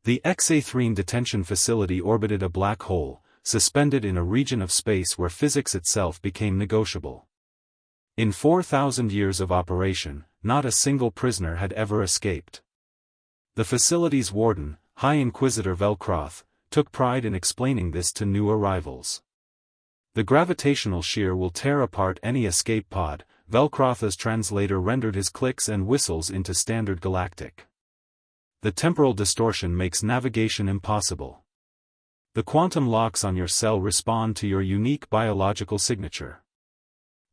The Xa-3 detention facility orbited a black hole, suspended in a region of space where physics itself became negotiable. In 4,000 years of operation, not a single prisoner had ever escaped. The facility's warden, High Inquisitor Velcroth, took pride in explaining this to new arrivals. The gravitational shear will tear apart any escape pod, Velcroth's translator rendered his clicks and whistles into standard galactic. The temporal distortion makes navigation impossible. The quantum locks on your cell respond to your unique biological signature.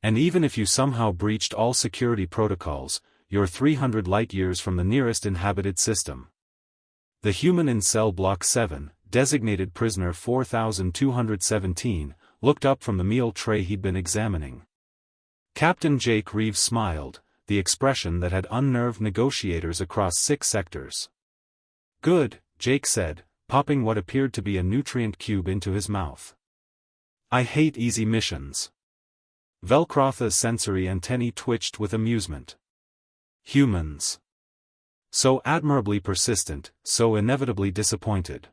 And even if you somehow breached all security protocols, you're 300 light-years from the nearest inhabited system. The human in cell block 7, designated prisoner 4217, looked up from the meal tray he'd been examining. Captain Jake Reeves smiled, the expression that had unnerved negotiators across 6 sectors. "Good," Jake said, popping what appeared to be a nutrient cube into his mouth. "I hate easy missions." Velcroth's sensory antennae twitched with amusement. Humans. So admirably persistent, so inevitably disappointed.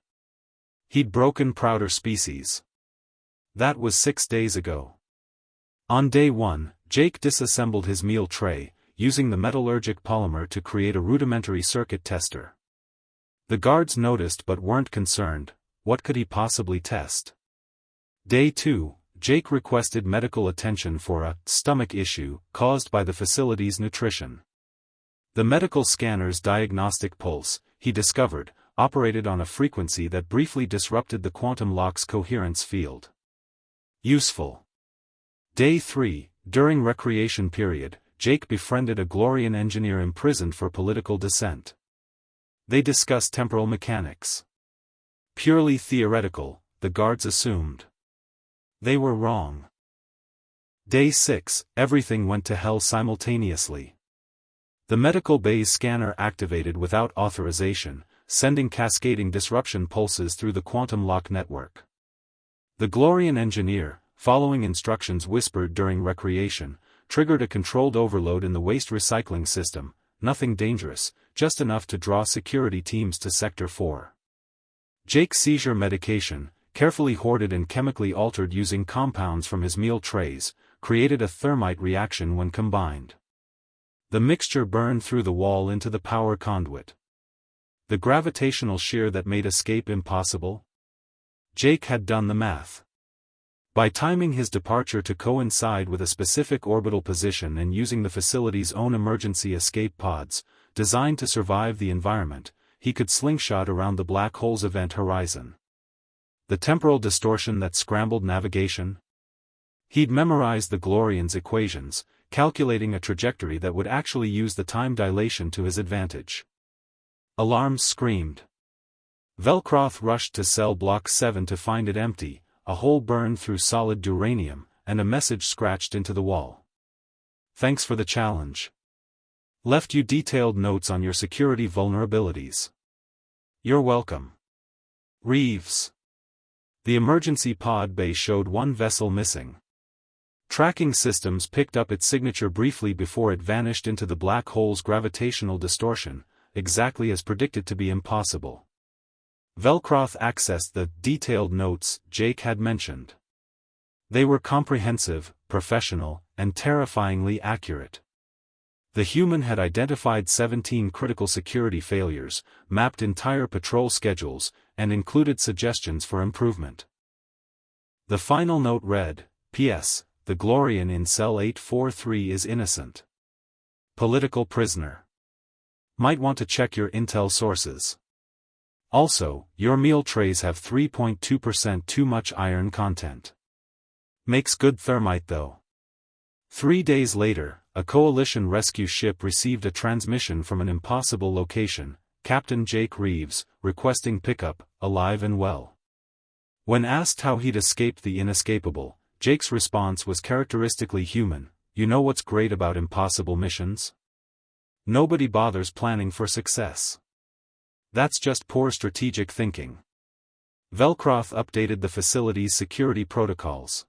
He'd broken prouder species. That was 6 days ago. On day 1, Jake disassembled his meal tray, using the metallurgic polymer to create a rudimentary circuit tester. The guards noticed but weren't concerned. What could he possibly test? Day 2, Jake requested medical attention for a stomach issue caused by the facility's nutrition. The medical scanner's diagnostic pulse, he discovered, operated on a frequency that briefly disrupted the quantum lock's coherence field. Useful. Day 3, during recreation period, Jake befriended a Glorian engineer imprisoned for political dissent. They discussed temporal mechanics. Purely theoretical, the guards assumed. They were wrong. Day 6, everything went to hell simultaneously. The medical bay's scanner activated without authorization, sending cascading disruption pulses through the quantum lock network. The Glorian engineer, following instructions whispered during recreation, triggered a controlled overload in the waste recycling system, nothing dangerous, just enough to draw security teams to Sector 4. Jake's seizure medication, carefully hoarded and chemically altered using compounds from his meal trays, created a thermite reaction when combined. The mixture burned through the wall into the power conduit. The gravitational shear that made escape impossible? Jake had done the math. By timing his departure to coincide with a specific orbital position and using the facility's own emergency escape pods, designed to survive the environment, he could slingshot around the black hole's event horizon. The temporal distortion that scrambled navigation? He'd memorized the Glorian's equations, calculating a trajectory that would actually use the time dilation to his advantage. Alarms screamed. Velcroth rushed to cell block 7 to find it empty, a hole burned through solid duranium, and a message scratched into the wall. "Thanks for the challenge. Left you detailed notes on your security vulnerabilities." "You're welcome." Reeves. The emergency pod bay showed one vessel missing. Tracking systems picked up its signature briefly before it vanished into the black hole's gravitational distortion, exactly as predicted to be impossible. Velcroth accessed the detailed notes Jake had mentioned. They were comprehensive, professional, and terrifyingly accurate. The human had identified 17 critical security failures, mapped entire patrol schedules, and included suggestions for improvement. The final note read, "P.S. The Glorian in cell 843 is innocent. Political prisoner. Might want to check your intel sources. Also, your meal trays have 3.2% too much iron content. Makes good thermite though." 3 days later, a coalition rescue ship received a transmission from an impossible location, Captain Jake Reeves, requesting pickup, alive and well. When asked how he'd escaped the inescapable, Jake's response was characteristically human. "You know what's great about impossible missions? Nobody bothers planning for success. That's just poor strategic thinking." Velcroth updated the facility's security protocols.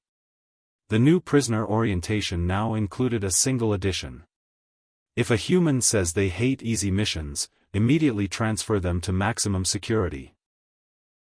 The new prisoner orientation now included a single addition. If a human says they hate easy missions, immediately transfer them to maximum security.